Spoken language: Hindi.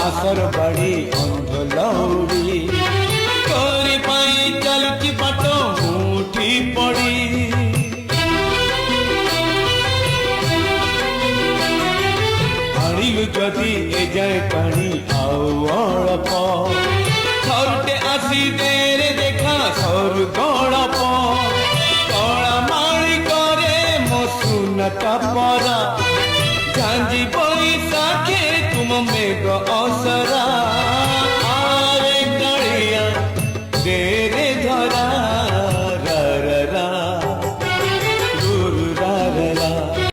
आसर बाड़ी अंध लौड़ी तोरी पाई चलती बाट मुठी पड़ी आनिलु जदि ए जाए पानी आउ अल्प थरटे आसी देरे देखा सर गड़प कला माड़ी करे मो सुनता परा झांजी